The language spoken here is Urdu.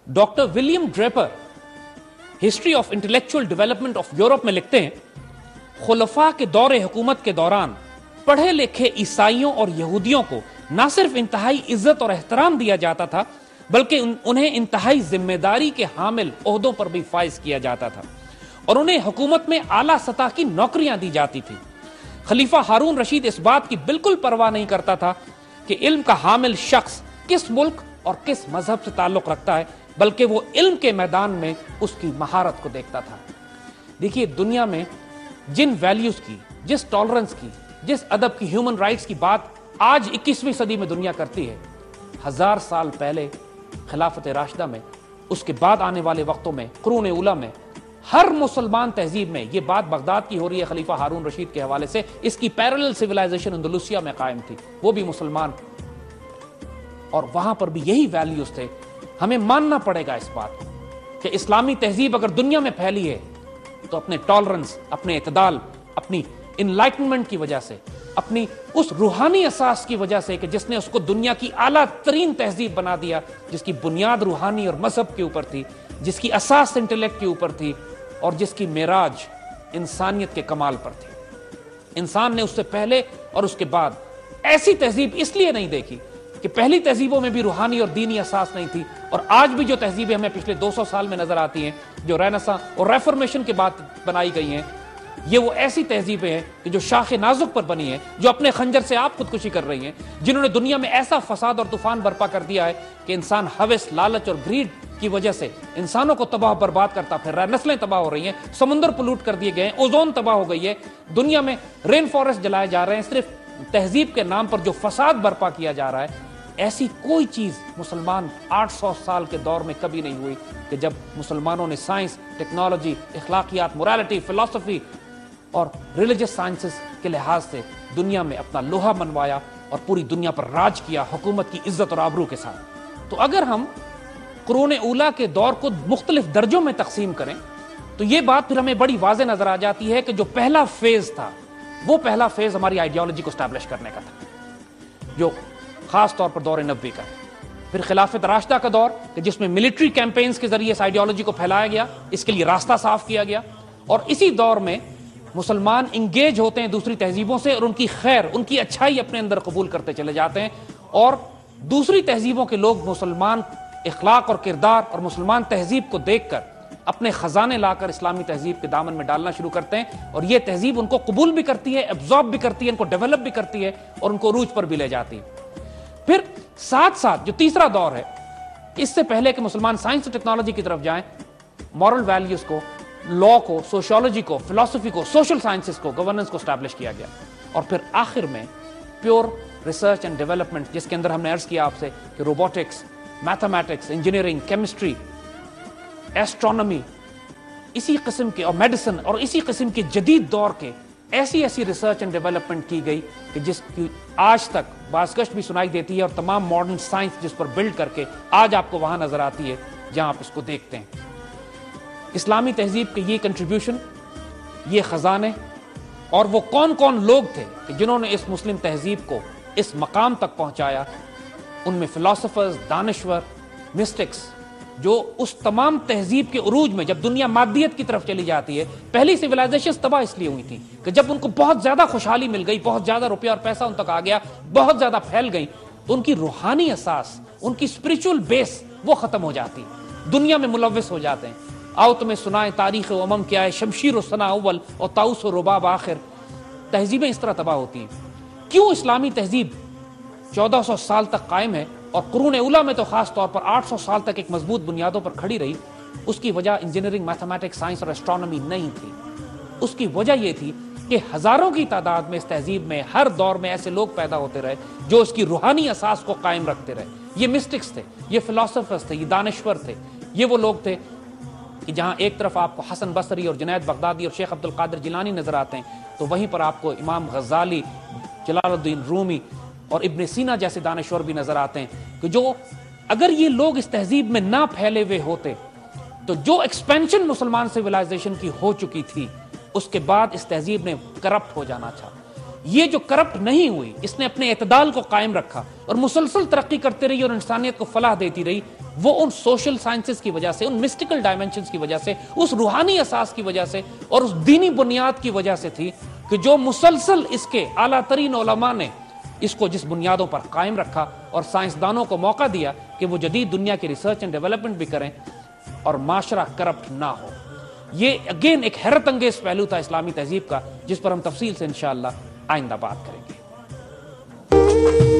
Doctor William Draper history of intellectual development of Europe میں لکھتے ہیں، خلفاء کے دور حکومت کے دوران پڑھے لکھے عیسائیوں اور یہودیوں کو نہ صرف انتہائی عزت اور احترام دیا جاتا تھا بلکہ انہیں انتہائی ذمہ داری کے حامل عہدوں پر بھی فائز کیا جاتا تھا اور انہیں حکومت میں اعلیٰ سطح کی نوکریاں دی جاتی تھی۔ خلیفہ ہارون رشید اس بات کی بالکل پرواہ نہیں کرتا تھا کہ علم کا حامل شخص کس ملک اور کس مذہب سے تعلق رکھتا ہے، بلکہ وہ علم کے میدان میں اس کی مہارت کو دیکھتا تھا۔ دیکھیے، دنیا میں جن ویلیوز کی، جس ٹالرنس کی، جس ادب کی، ہیومن رائٹس کی بات آج 21ویں صدی میں دنیا کرتی ہے، 1000 سال پہلے خلافت راشدہ میں، اس کے بعد آنے والے وقتوں میں، قرون اولیٰ میں، ہر مسلمان تہذیب میں یہ بات بغداد کی ہو رہی ہے خلیفہ ہارون رشید کے حوالے سے، اس کی پیرلل سویلائزیشن اندلسیہ میں قائم تھی، وہ بھی مسلمان، اور وہاں پر بھی یہی ویلیوز تھے۔ ہمیں ماننا پڑے گا اس بات کہ اسلامی تہذیب اگر دنیا میں پھیلی ہے تو اپنے ٹالرنس، اپنے اعتدال، اپنی انلائٹنمنٹ کی وجہ سے، اپنی اس روحانی اساس کی وجہ سے کہ جس نے اس کو دنیا کی اعلیٰ ترین تہذیب بنا دیا، جس کی بنیاد روحانی اور مذہب کے اوپر تھی، جس کی اساس انٹلیکٹ کے اوپر تھی، اور جس کی معراج انسانیت کے کمال پر تھی۔ انسان نے اس سے پہلے اور اس کے بعد ایسی تہذیب اس لیے نہیں دیکھی کہ پہلی تہذیبوں میں بھی روحانی اور دینی اساس نہیں تھی، اور آج بھی جو تہذیبیں ہمیں پچھلے 200 سال میں نظر آتی ہیں، جو رینیساں اور ریفارمیشن کے بعد بنائی گئی ہیں، یہ وہ ایسی تہذیبیں ہیں کہ جو شاخ نازک پر بنی ہیں، جو اپنے خنجر سے آپ خودکشی کر رہی ہیں، جنہوں نے دنیا میں ایسا فساد اور طوفان برپا کر دیا ہے کہ انسان ہوس، لالچ اور گریڈ کی وجہ سے انسانوں کو تباہ برباد کرتا پھر رہا ہے، نسلیں تباہ ہو رہی ہیں، سمندر پلوٹ کر دیے گئے ہیں، اوزون تباہ ہو گئی ہے، دنیا میں رین فارسٹ جلائے جا رہے ہیں، صرف تہذیب کے نام پر جو فساد برپا کیا جا رہا ہے۔ ایسی کوئی چیز مسلمان 800 سال کے دور میں کبھی نہیں ہوئی کہ جب مسلمانوں نے سائنس، ٹیکنالوجی، اخلاقیات، مورالٹی، فلسفی اور ریلیجس سائنسز کے لحاظ سے دنیا میں اپنا لوہا منوایا اور پوری دنیا پر راج کیا حکومت کی عزت اور آبرو کے ساتھ۔ تو اگر ہم قرون اولیٰ کے دور کو مختلف درجوں میں تقسیم کریں تو یہ بات پھر ہمیں بڑی واضح نظر آ جاتی ہے کہ جو پہلا فیز تھا، وہ پہلا فیز ہماری آئیڈیالوجی کو اسٹیبلش کرنے کا تھا، جو خاص طور پر دور نبوی کا ہے۔ پھر خلافت راشدہ کا دور کہ جس میں ملٹری کیمپینز کے ذریعے اس آئیڈیالوجی کو پھیلایا گیا، اس کے لیے راستہ صاف کیا گیا، اور اسی دور میں مسلمان انگیج ہوتے ہیں دوسری تہذیبوں سے اور ان کی خیر، ان کی اچھائی اپنے اندر قبول کرتے چلے جاتے ہیں، اور دوسری تہذیبوں کے لوگ مسلمان اخلاق اور کردار اور مسلمان تہذیب کو دیکھ کر اپنے خزانے لا کر اسلامی تہذیب کے دامن میں ڈالنا شروع کرتے ہیں، اور یہ تہذیب ان کو قبول بھی کرتی ہے، ایبزارب بھی کرتی ہے، ان کو ڈیولپ بھی کرتی ہے اور ان کو عروج پر بھی لے جاتی ہے۔ پھر ساتھ ساتھ جو تیسرا دور ہے، اس سے پہلے کہ مسلمان سائنس اور ٹیکنالوجی کی طرف جائیں، مورل ویلیوز کو، لا کو، سوشیولوجی کو، فلسفی کو، سوشل سائنسز کو، گورننس کو اسٹیبلش کیا گیا، اور پھر آخر میں پیور ریسرچ اینڈ ڈیولپمنٹ، جس کے اندر ہم نے عرض کیا آپ سے کہ robotics, mathematics, engineering, chemistry, astronomy, اسی قسم کے، اور میڈیسن، اور اسی قسم کے جدید دور کے ایسی ریسرچ اینڈ ڈیولپمنٹ کی گئی کہ جس کی آج تک بازگشت بھی سنائی دیتی ہے، اور تمام ماڈرن سائنس جس پر بلڈ کر کے آج آپ کو وہاں نظر آتی ہے جہاں آپ اس کو دیکھتے ہیں۔ اسلامی تہذیب کے یہ کنٹریبیوشن، یہ خزانے، اور وہ کون کون لوگ تھے کہ جنہوں نے اس مسلم تہذیب کو اس مقام تک پہنچایا، ان میں فلاسفرز، دانشور، مسٹکس، جو اس تمام تہذیب کے عروج میں جب دنیا مادیت کی طرف چلی جاتی ہے، پہلی سویلائزیشنز تباہ اس لیے ہوئی تھی کہ جب ان کو بہت زیادہ خوشحالی مل گئی، بہت زیادہ روپیہ اور پیسہ ان تک آ گیا، بہت زیادہ پھیل گئی، تو ان کی روحانی اساس، ان کی اسپریچول بیس وہ ختم ہو جاتی، دنیا میں ملوث ہو جاتے ہیں۔ آؤ تمہیں سنائیں تاریخ امم کیا ہے، شمشیر و ثنا اول اور طاؤس و رباب آخر۔ تہذیبیں اس طرح تباہ ہوتی ہیں۔ کیوں اسلامی تہذیب 1400 سال تک قائم ہے اور قرون اولیٰ میں تو خاص طور پر 800 سال تک ایک مضبوط بنیادوں پر کھڑی رہی؟ اس کی وجہ انجینئرنگ، میتھمیٹکس، سائنس اور ایسٹرونومی نہیں تھی۔ اس کی وجہ یہ تھی کہ ہزاروں کی تعداد میں اس تہذیب میں ہر دور میں ایسے لوگ پیدا ہوتے رہے جو اس کی روحانی اساس کو قائم رکھتے رہے۔ یہ مسٹکس تھے، یہ فلاسفرز تھے، یہ دانشور تھے، یہ وہ لوگ تھے کہ جہاں ایک طرف آپ کو حسن بصری اور جنید بغدادی اور شیخ عبد القادر جیلانی نظر آتے ہیں، تو وہیں پر آپ کو امام غزالی، جلال الدین رومی اور ابن سینا جیسے دانشور بھی نظر آتے ہیں کہ جو اگر یہ لوگ اس تہذیب میں نہ پھیلے ہوئے ہوتے تو جو ایکسپینشن مسلمان سویلائزیشن کی ہو چکی تھی، اس کے بعد اس تہذیب نے کرپٹ ہو جانا تھا۔ یہ جو کرپٹ نہیں ہوئی، اس نے اپنے اعتدال کو قائم رکھا اور مسلسل ترقی کرتے رہی اور انسانیت کو فلاح دیتی رہی، وہ ان سوشل سائنسز کی وجہ سے، ان مسٹیکل ڈائمنشنز کی وجہ سے، اس روحانی اساس کی وجہ سے اور اس دینی بنیاد کی وجہ سے تھی کہ جو مسلسل اس کے اعلیٰ ترین علماء نے اس کو جس بنیادوں پر قائم رکھا اور سائنسدانوں کو موقع دیا کہ وہ جدید دنیا کی ریسرچ اینڈ ڈیولپمنٹ بھی کریں اور معاشرہ کرپٹ نہ ہو۔ یہ اگین ایک حیرت انگیز پہلو تھا اسلامی تہذیب کا، جس پر ہم تفصیل سے انشاءاللہ آئندہ بات کریں گے۔